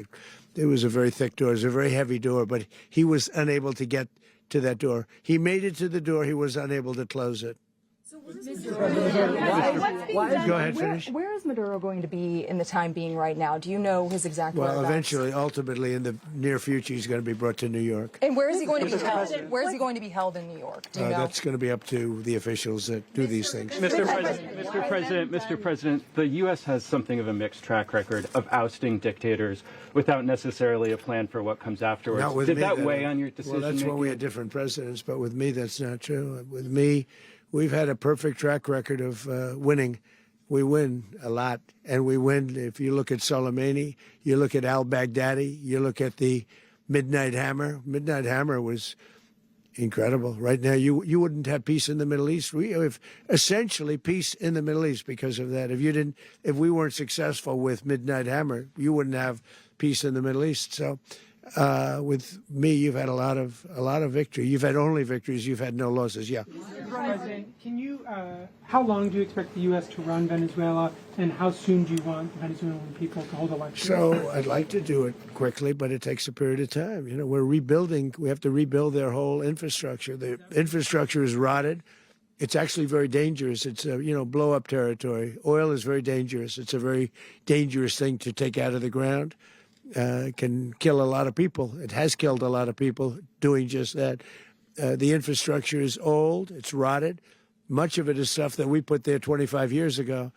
It was a very thick door. It was a very heavy door, but he was unable to get to that door. He made it to the door. He was unable to close it. Go ahead, finish. Where is Maduro going to be in the time being right now? Do you know his exact whereabouts? Well, eventually, ultimately, in the near future, he's going to be brought to New York. And where is he going to be held? Where is he going to be held in New York? Do you know? That's going to be up to the officials that do these things. Mr. President, the U.S. has something of a mixed track record of ousting dictators without necessarily a plan for what comes afterwards. Not with Did me, that weigh on your decision? Well, that's when we had different presidents, but with me, that's not true. With me, we've had a perfect track record of winning. We win a lot, and we win. If you look at Soleimani, you look at al-Baghdadi, you look at the Midnight Hammer. Midnight Hammer was incredible. Right now, you wouldn't have peace in the Middle East. We have essentially peace in the Middle East because of that. If we weren't successful with Midnight Hammer, you wouldn't have peace in the Middle East. So, with me, you've had a lot of victory. You've had only victories. You've had no losses. Yeah. President, can you? How long do you expect the U.S. to run Venezuela, and how soon do you want the Venezuelan people to hold elections? So I'd like to do it quickly, but it takes a period of time. You know, we're rebuilding. We have to rebuild their whole infrastructure. The infrastructure is rotted. It's actually very dangerous. It's blow-up territory. Oil is very dangerous. It's a very dangerous thing to take out of the ground. It can kill a lot of people. It has killed a lot of people doing just that. The infrastructure is old. It's rotted. Much of it is stuff that we put there 25 years ago,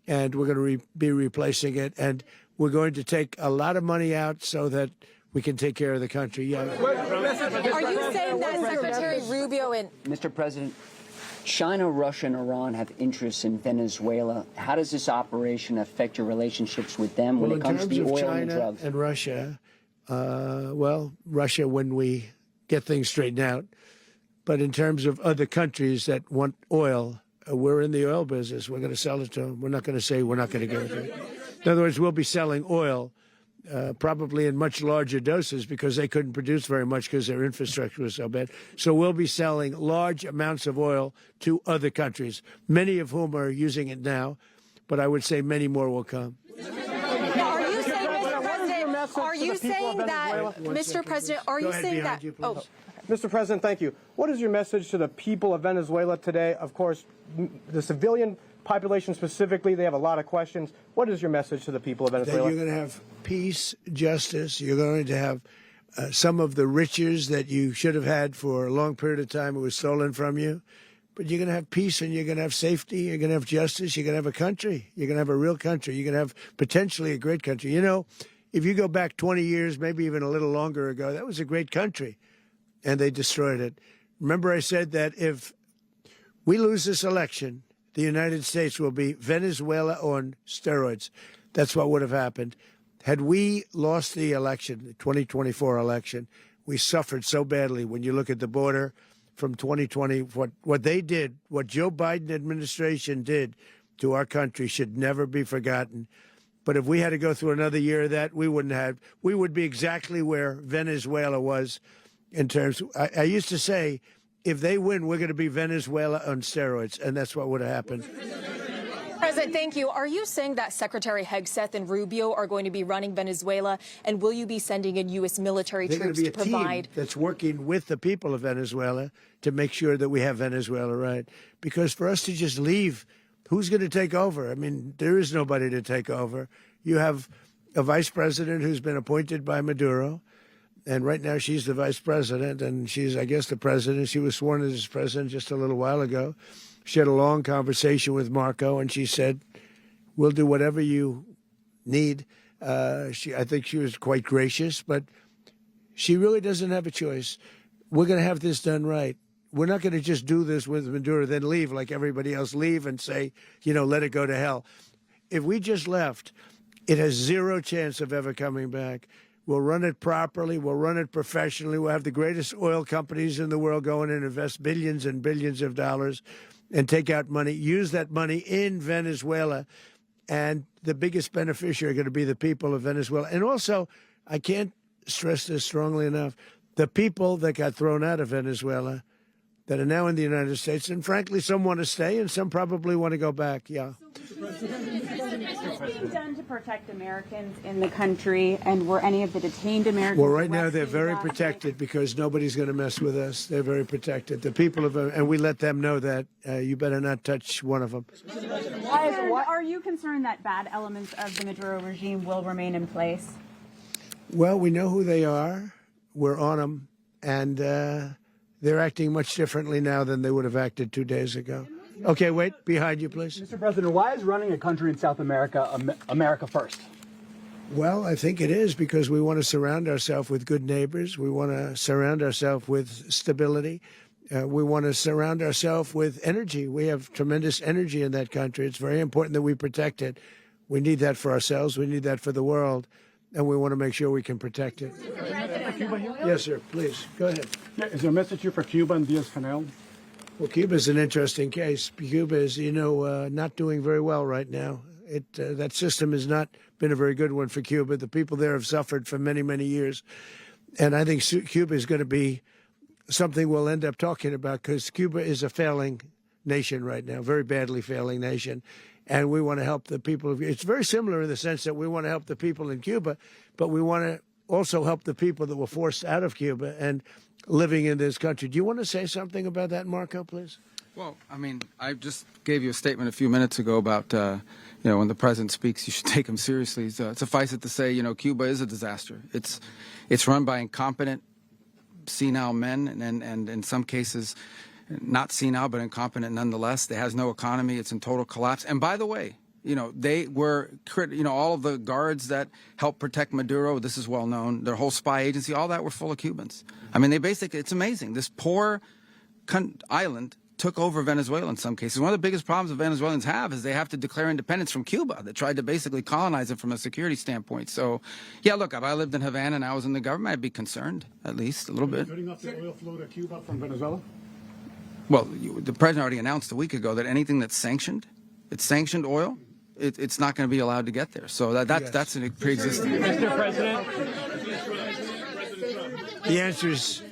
and we're going to be replacing it. And we're going to take a lot of money out so that we can take care of the country. Yeah. Are you saying that Secretary Rubio and Mr. President, China, Russia, and Iran have interests in Venezuela. How does this operation affect your relationships with them when it comes to the oil and the drugs? And Russia, Russia when we get things straightened out. But in terms of other countries that want oil, we're in the oil business. We're going to sell it to them. We're not going to say we're not going to give it to them. In other words, we'll be selling oil probably in much larger doses because they couldn't produce very much because their infrastructure was so bad. So we'll be selling large amounts of oil to other countries, many of whom are using it now, but I would say many more will come. Are you saying that, Mr. President, are you saying that? Mr. President, thank you. What is your message to the people of Venezuela today? Of course, the civilian population specifically, they have a lot of questions. What is your message to the people of Venezuela? That you're going to have peace, justice. You're going to have some of the riches that you should have had for a long period of time. It was stolen from you. But you're going to have peace and you're going to have safety. You're going to have justice. You're going to have a country. You're going to have a real country. You're going to have potentially a great country. You know, if you go back 20 years, maybe even a little longer ago, that was a great country. And they destroyed it. Remember I said that if we lose this election, the United States will be Venezuela on steroids. That's what would have happened. Had we lost the election, the 2024 election, we suffered so badly. When you look at the border from 2020, what they did, what Joe Biden administration did to our country should never be forgotten. But if we had to go through another year of that, we would be exactly where Venezuela was in terms. I used to say, if they win, we're going to be Venezuela on steroids, and that's what would have happened. President, thank you. Are you saying that Secretary Hegseth and Rubio are going to be running Venezuela, and will you be sending in U.S. military troops to provide? They're going to be a team that's working with the people of Venezuela to make sure that we have Venezuela right. Because for us to just leave, who's going to take over? I mean, there is nobody to take over. You have a vice president who's been appointed by Maduro. And right now she's the vice president, and she's, I guess, the president. She was sworn as president just a little while ago. She had a long conversation with Marco, and she said, we'll do whatever you need. I think she was quite gracious, but she really doesn't have a choice. We're going to have this done right. We're not going to just do this with Maduro, then leave like everybody else, leave and say, let it go to hell. If we just left, it has zero chance of ever coming back. We'll run it properly. We'll run it professionally. We'll have the greatest oil companies in the world go in and invest billions and billions of dollars and take out money, use that money in Venezuela. And the biggest beneficiary are going to be the people of Venezuela. And also, I can't stress this strongly enough, the people that got thrown out of Venezuela that are now in the United States, and frankly, some want to stay and some probably want to go back. Yeah. What's being done to protect Americans in the country, and were any of the detained Americans? Well, right now they're very protected because nobody's going to mess with us. They're very protected. The people of, and we let them know that you better not touch one of them. Are you concerned that bad elements of the Maduro regime will remain in place? Well, we know who they are. We're on them, and they're acting much differently now than they would have acted 2 days ago. Okay, wait, behind you, please. Mr. President, why is running a country in South America America first? Well, I think it is because we want to surround ourselves with good neighbors. We want to surround ourselves with stability. We want to surround ourselves with energy. We have tremendous energy in that country. It's very important that we protect it. We need that for ourselves. We need that for the world. And we want to make sure we can protect it. Yes, sir. Please, go ahead. Yeah, is there a message here for Cuba and Diaz-Canel? Well, Cuba is an interesting case. Cuba is, not doing very well right now. That system has not been a very good one for Cuba. The people there have suffered for many, many years. And I think Cuba is going to be something we'll end up talking about, because Cuba is a failing nation right now, very badly failing nation. And we want to help the people. It's very similar in the sense that we want to help the people in Cuba, but we want to also help the people that were forced out of Cuba and living in this country. Do you want to say something about that, Marco, please? Well, I mean, I just gave you a statement a few minutes ago about, when the president speaks, you should take him seriously. Suffice it to say, Cuba is a disaster. It's run by incompetent, senile men, and in some cases, not senile, but incompetent nonetheless. It has no economy. It's in total collapse. And by the way, they were, all of the guards that helped protect Maduro, this is well known, their whole spy agency, all that were full of Cubans. I mean, it's amazing. This poor island took over Venezuela in some cases. One of the biggest problems the Venezuelans have is they have to declare independence from Cuba. They tried to basically colonize it from a security standpoint. So, yeah, look, if I lived in Havana and I was in the government, I'd be concerned, at least a little bit. Cutting off the oil flow to Cuba from Venezuela? Well, the president already announced a week ago that anything that's sanctioned oil, it's not going to be allowed to get there. So that's a pre-existing. Mr. President. The answer is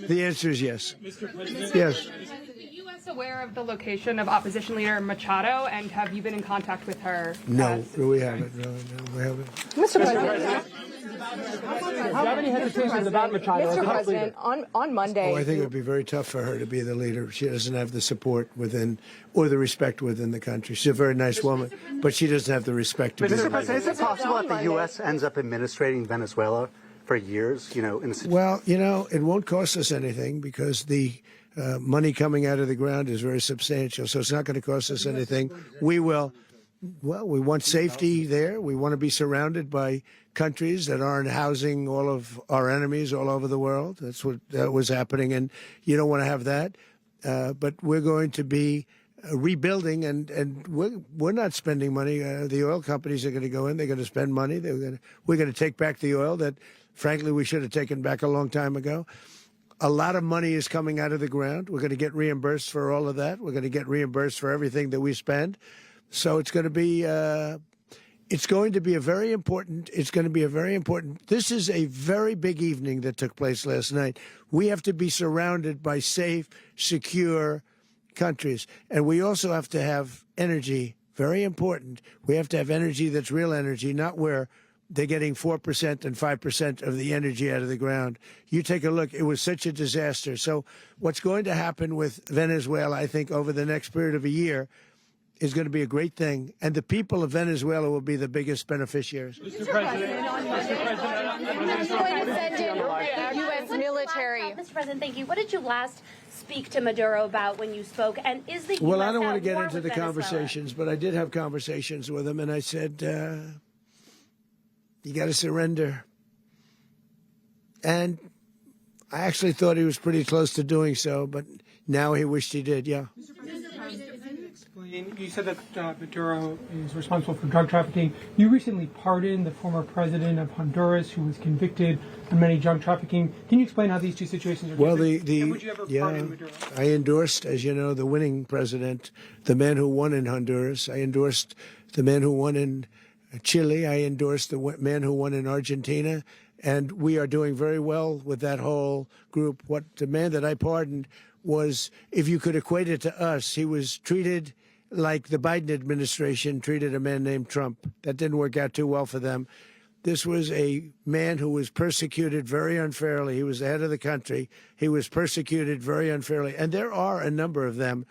yes. Mr. President. Yes. Is the U.S. aware of the location of opposition leader Machado, and have you been in contact with her? No, we haven't. No, we haven't. Mr. President. Do you have any hesitations about Machado? Mr. President, on Monday. I think it would be very tough for her to be the leader. She doesn't have the support within or the respect within the country. She's a very nice woman, but she doesn't have the respect to be the leader. Mr. President, is it possible that the U.S. ends up administrating Venezuela for years? Well, it won't cost us anything because the money coming out of the ground is very substantial. So it's not going to cost us anything. We will. Well, we want safety there. We want to be surrounded by countries that aren't housing all of our enemies all over the world. That's what was happening, and you don't want to have that. But we're going to be rebuilding, and we're not spending money. The oil companies are going to go in. They're going to spend money. We're going to take back the oil that, frankly, we should have taken back a long time ago. A lot of money is coming out of the ground. We're going to get reimbursed for all of that. We're going to get reimbursed for everything that we spend. So it's going to be a very important. This is a very big evening that took place last night. We have to be surrounded by safe, secure countries, and we also have to have energy. Very important. We have to have energy that's real energy, not where they're getting 4% and 5% of the energy out of the ground. You take a look. It was such a disaster. So what's going to happen with Venezuela, I think, over the next period of a year, is going to be a great thing, and the people of Venezuela will be the biggest beneficiaries. Mr. President, U.S. military. Mr. President, thank you. What did you last speak to Maduro about when you spoke? And is the Well, U.S. I don't want to get at war into with the Venezuela? conversations, but I did have conversations with him, and I said, you got to surrender. And I actually thought he was pretty close to doing so, but now he wished he did, yeah. You said that Maduro is responsible for drug trafficking. You recently pardoned the former president of Honduras, who was convicted on many drug trafficking. Can you explain how these two situations are different? And would you ever pardon Maduro? I endorsed, as you know, the winning president, the man who won in Honduras. I endorsed the man who won in Chile. I endorsed the man who won in Argentina. And we are doing very well with that whole group. What the man that I pardoned was, if you could equate it to us, he was treated like the Biden administration treated a man named Trump. That didn't work out too well for them. This was a man who was persecuted very unfairly. He was the head of the country. He was persecuted very unfairly. And there are a number of them.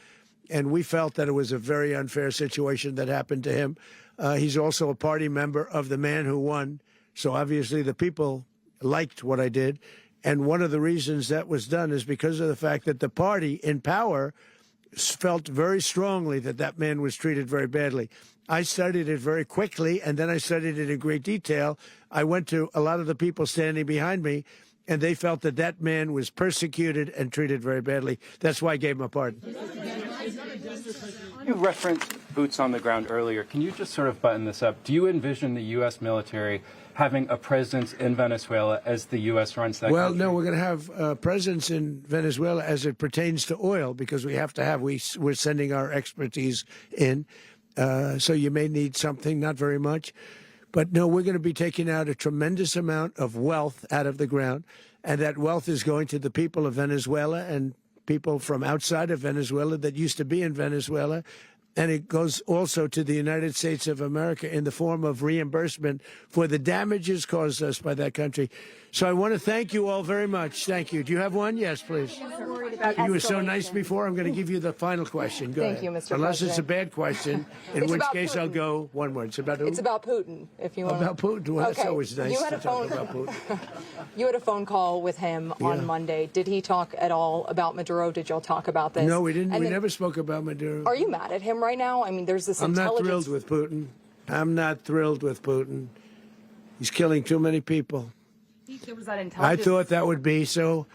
And we felt that it was a very unfair situation that happened to him. He's also a party member of the man who won. So obviously the people liked what I did. And one of the reasons that was done is because of the fact that the party in power felt very strongly that that man was treated very badly. I studied it very quickly, and then I studied it in great detail. I went to a lot of the people standing behind me, and they felt that that man was persecuted and treated very badly. That's why I gave him a pardon. You referenced boots on the ground earlier. Can you just sort of button this up? Do you envision the U.S. military having a presence in Venezuela as the U.S. runs that country? No, we're going to have a presence in Venezuela as it pertains to oil, because we have to have, we're sending our expertise in. So you may need something, not very much. But no, we're going to be taking out a tremendous amount of wealth out of the ground. and that wealth is going to the people of Venezuela and people from outside of Venezuela that used to be in Venezuela. And it goes also to the United States of America in the form of reimbursement for the damages caused us by that country. So I want to thank you all very much. Thank you. Do you have one? Yes, please. You were so nice before. I'm going to give you the final question. Go ahead. Thank you, Mr. Unless President. it's a bad question, in which case I'll go one word. It's about who? It's about Putin, if you want. About Putin. Well, that's Okay. always nice You had to a talk phone- about Putin. You had a phone call with him on Monday. Did he talk at all about Maduro? Did y'all talk about this? No, we didn't. And We then- never spoke about Maduro. Are you mad at him right now? I mean, there's this I'm not intelligence. thrilled with Putin. I'm not thrilled with Putin. He's killing too many people. There was that I intelligence. thought that would be so.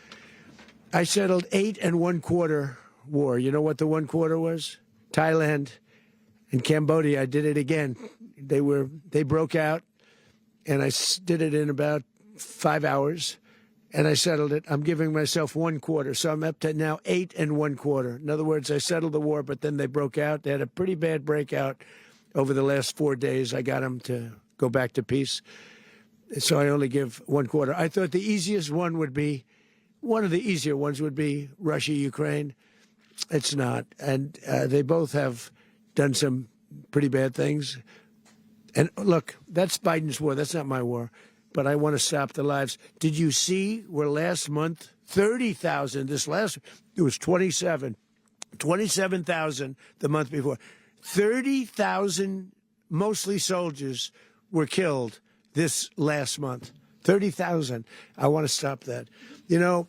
I settled 8 1/4 war. You know what the 1/4 was? Thailand and Cambodia. I did it again. They broke out, and I did it in about 5 hours, and I settled it. I'm giving myself 1/4, so I'm up to now 8 1/4. In other words, I settled the war, but then they broke out. They had a pretty bad breakout over the last 4 days. I got them to go back to peace. So I only give 1/4. I thought the easiest one would be, one of the easier ones would be Russia, Ukraine. It's not. And they both have done some pretty bad things. And look, that's Biden's war. That's not my war. But I want to stop the lives. Did you see where last month, 30,000, it was 27,000 the month before. 30,000, mostly soldiers, were killed this last month. 30,000. I want to stop that. You know,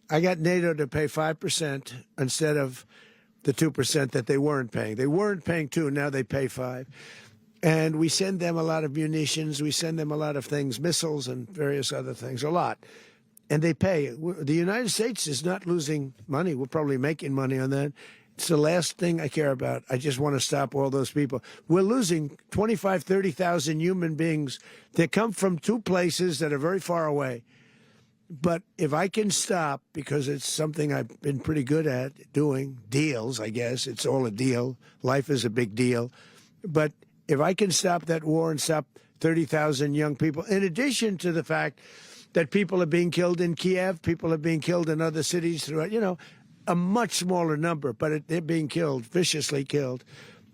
I got NATO to pay 5% instead of the 2% that they weren't paying. They weren't paying 2, now they pay 5. And we send them a lot of munitions. We send them a lot of things, missiles and various other things, a lot. And they pay. The United States is not losing money. We're probably making money on that. It's the last thing I care about. I just want to stop all those people. We're losing 25, 30,000 human beings that come from 2 places that are very far away. But if I can stop, because it's something I've been pretty good at doing, deals, I guess. It's all a deal. Life is a big deal. But if I can stop that war and stop 30,000 young people, in addition to the fact that people are being killed in Kiev, people are being killed in other cities throughout, a much smaller number, but they're being killed, viciously killed.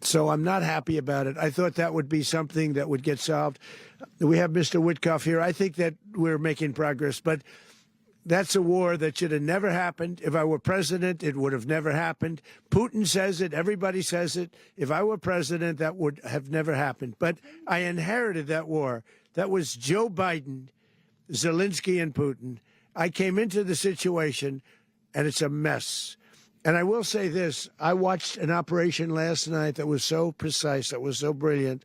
So I'm not happy about it. I thought that would be something that would get solved. We have Mr. Witkoff here. I think that we're making progress, but that's a war that should have never happened. If I were president, it would have never happened. Putin says it. Everybody says it. If I were president, that would have never happened. But I inherited that war. That was Joe Biden, Zelensky, and Putin. I came into the situation, and it's a mess. And I will say this. I watched an operation last night that was so precise, that was so brilliant.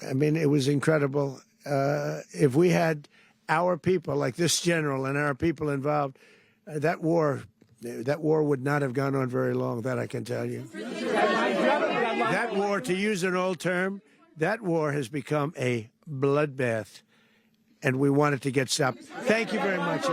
I mean, it was incredible. If we had our people, like this general, and our people involved, that war would not have gone on very long, that I can tell you. That war, to use an old term, that war has become a bloodbath, and we want it to get stopped. Thank you very much.